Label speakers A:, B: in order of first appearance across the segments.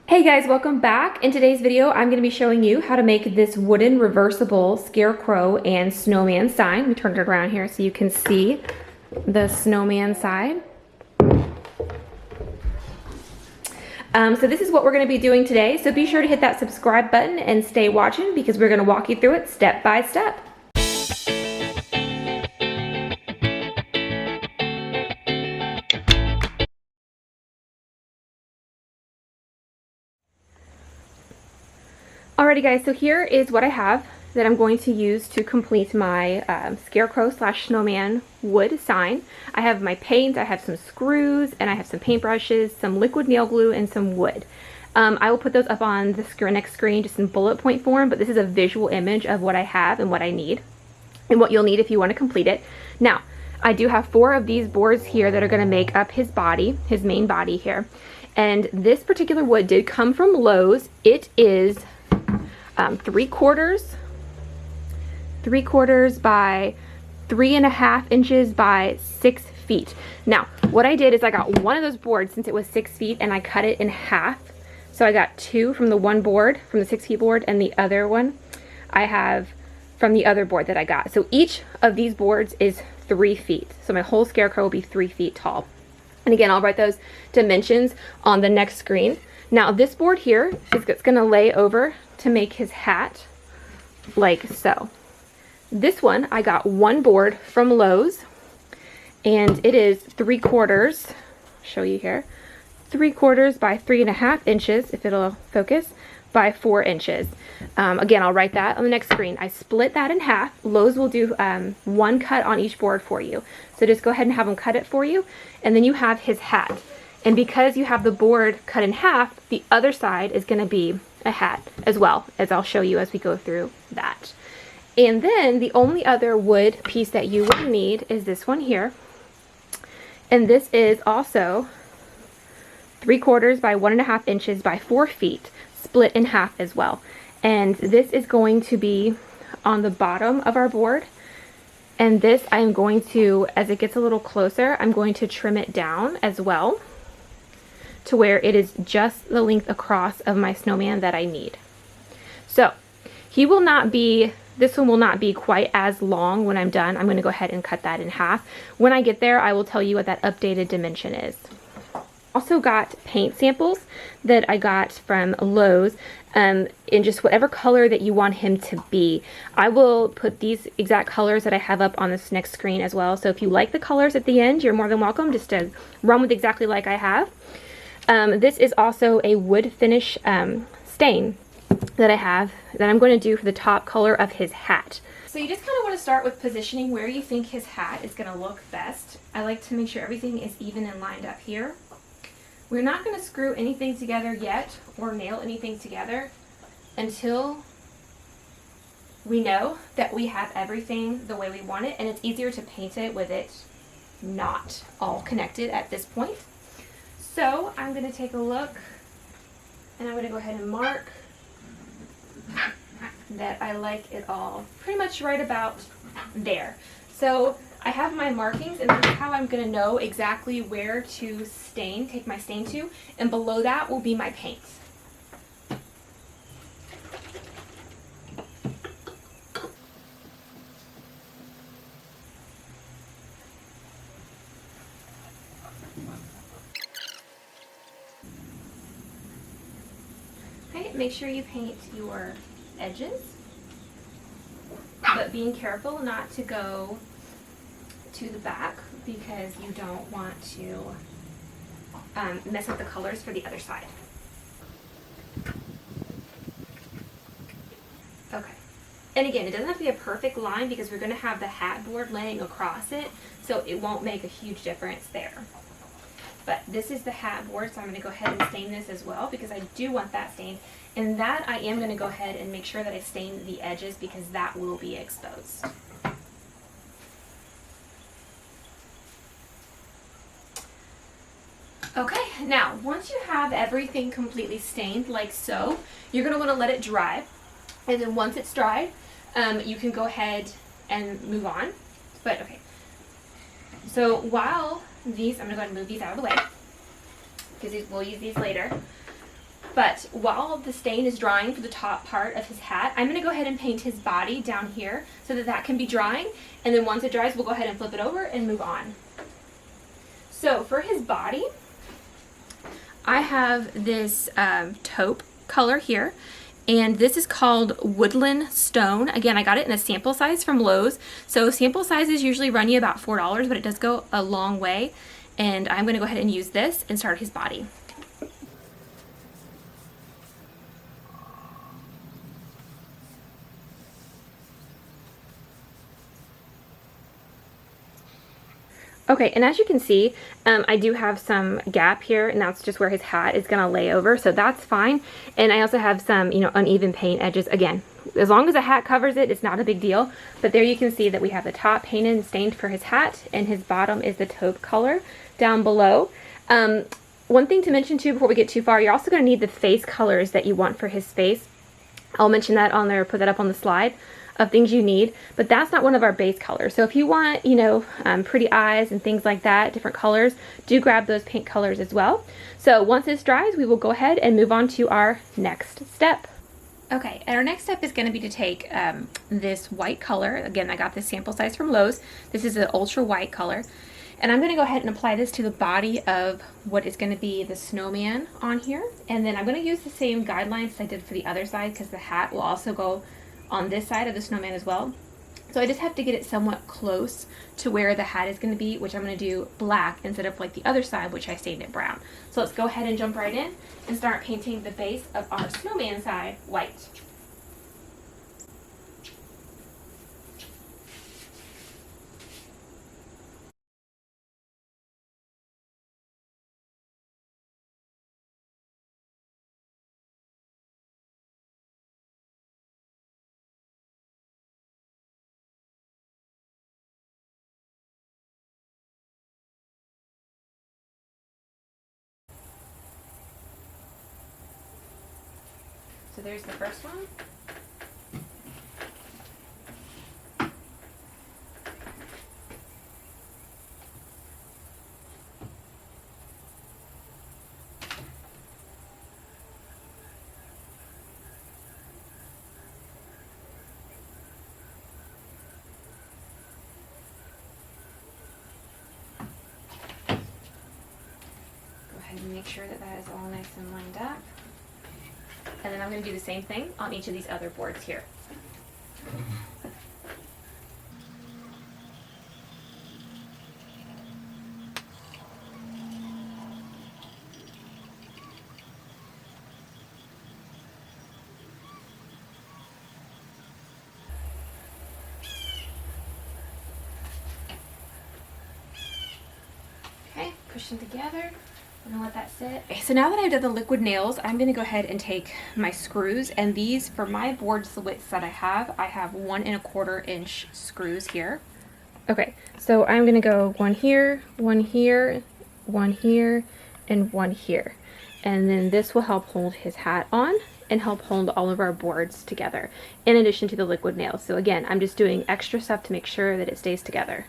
A: Hey guys, welcome back. In today's video, I'm going to be showing you how to make this wooden reversible Scarecrow and Snowman sign. Let me turn it around here so you can see the Snowman side. So this is what we're going to be doing today. So be sure to hit that subscribe button and stay watching because we're going to walk you through it step by step. Alrighty guys, so here is what I have that I'm going to use to complete my Scarecrow / Snowman wood sign. I have my paint, I have some screws, and I have some paintbrushes, some liquid nail glue, and some wood. I will put those up on the next screen just in bullet point form, but this is a visual image of what I have and what I need, and what you'll need if you want to complete it. Now, I do have 4 of these boards here that are going to make up his body, his main body here. And this particular wood did come from Lowe's. It is 3/4 by 3.5 inches by 6 feet. Now, what I did is I got one of those boards since it was 6 feet and I cut it in half. So I got 2 from the one board, from the 6 feet board, and the other one I have from the other board that I got. So each of these boards is 3 feet. So my whole Scarecrow will be 3 feet tall. And again, I'll write those dimensions on the next screen. Now this board here is going to lay over to make his hat like so. This one, I got one board from Lowe's, and it is 3/4, show you here, 3/4 by 3.5 inches, if it'll focus, by 4 inches. Again, I'll write that on the next screen. I split that in half. Lowe's will do one cut on each board for you. So just go ahead and have them cut it for you, and then you have his hat. And because you have the board cut in half, the other side is going to be a hat as well, as I'll show you as we go through that. And then the only other wood piece that you will need is this one here. And this is also 3/4 by 1.5 inches by 4 feet, split in half as well. And this is going to be on the bottom of our board. And this I am going to, as it gets a little closer, I'm going to trim it down as well, to where it is just the length across of my snowman that I need. So he will not be, this one will not be quite as long when I'm done. I'm going to go ahead and cut that in half. When I get there, I will tell you what that updated dimension is. Also got paint samples that I got from Lowe's in just whatever color that you want him to be. I will put these exact colors that I have up on this next screen as well. So if you like the colors at the end, you're more than welcome just to run with exactly like I have. This is also a wood finish stain that I have that I'm going to do for the top color of his hat. So you just kind of want to start with positioning where you think his hat is going to look best. I like to make sure everything is even and lined up here. We're not going to screw anything together yet or nail anything together until we know that we have everything the way we want it, and it's easier to paint it with it not all connected at this point. So I'm going to take a look, and I'm going to go ahead and mark that I like it all pretty much right about there. So I have my markings, and this is how I'm going to know exactly where to stain, take my stain to, and below that will be my paint. Make sure you paint your edges, but being careful not to go to the back because you don't want to mess up the colors for the other side. Okay. And again, it doesn't have to be a perfect line because we're going to have the hat board laying across it, so it won't make a huge difference there. But this is the hat board, so I'm going to go ahead and stain this as well because I do want that stained. And that I am going to go ahead and make sure that I stain the edges because that will be exposed. Okay, now once you have everything completely stained like so, you're going to want to let it dry. And then once it's dried, you can go ahead and move on. But okay, so while these, I'm going to go ahead and move these out of the way because we'll use these later. But while the stain is drying for the top part of his hat, I'm gonna go ahead and paint his body down here so that that can be drying. And then once it dries, we'll go ahead and flip it over and move on. So for his body, I have this taupe color here. And this is called Woodland Stone. Again, I got it in a sample size from Lowe's. So sample sizes usually run you about $4, but it does go a long way. And I'm gonna go ahead and use this and start his body. Okay, and as you can see, I do have some gap here, and that's just where his hat is gonna lay over, so that's fine. And I also have some, uneven paint edges. Again, as long as the hat covers it, it's not a big deal. But there you can see that we have the top painted and stained for his hat, and his bottom is the taupe color down below. One thing to mention too, before we get too far, you're also gonna need the face colors that you want for his face. I'll mention that on there, put that up on the slide of things you need, but that's not one of our base colors. So if you want, pretty eyes and things like that, different colors, do grab those paint colors as well. So once this dries, we will go ahead and move on to our next step. Okay, and our next step is going to be to take this white color. Again, I got this sample size from Lowe's. This is an ultra white color. And I'm going to go ahead and apply this to the body of what is going to be the snowman on here. And then I'm going to use the same guidelines as I did for the other side, because the hat will also go on this side of the snowman as well. So I just have to get it somewhat close to where the hat is going to be, which I'm going to do black instead of like the other side, which I stained it brown. So let's go ahead and jump right in and start painting the base of our snowman side white. So there's the first one. Go ahead and make sure that that is all nice and lined up. And then I'm going to do the same thing on each of these other boards here. Okay, push them together. I'm gonna let that sit. Okay, so now that I've done the liquid nails, I'm gonna go ahead and take my screws, and these, for my boards, the widths that I have 1¼ inch screws here. Okay, so I'm gonna go one here, one here, one here, and one here. And then this will help hold his hat on and help hold all of our boards together, in addition to the liquid nails. So again, I'm just doing extra stuff to make sure that it stays together.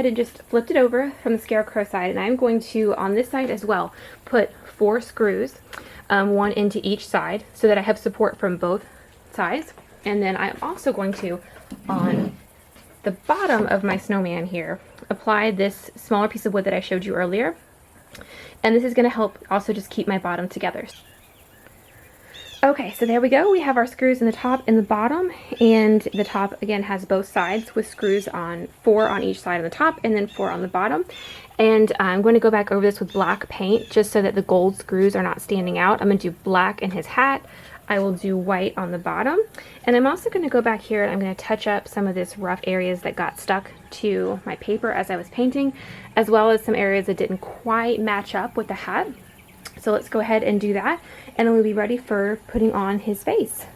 A: And just flipped it over from the Scarecrow side, and I'm going to, on this side as well, put 4 screws, one into each side, so that I have support from both sides. And then I'm also going to, on the bottom of my snowman here, apply this smaller piece of wood that I showed you earlier. And this is going to help also just keep my bottom together. Okay, so there we go. We have our screws in the top and the bottom, and the top again has both sides with screws on 4 on each side on the top and then 4 on the bottom. And I'm going to go back over this with black paint just so that the gold screws are not standing out. I'm going to do black in his hat. I will do white on the bottom. And I'm also going to go back here and I'm going to touch up some of this rough areas that got stuck to my paper as I was painting, as well as some areas that didn't quite match up with the hat. So let's go ahead and do that, and then we'll be ready for putting on his face.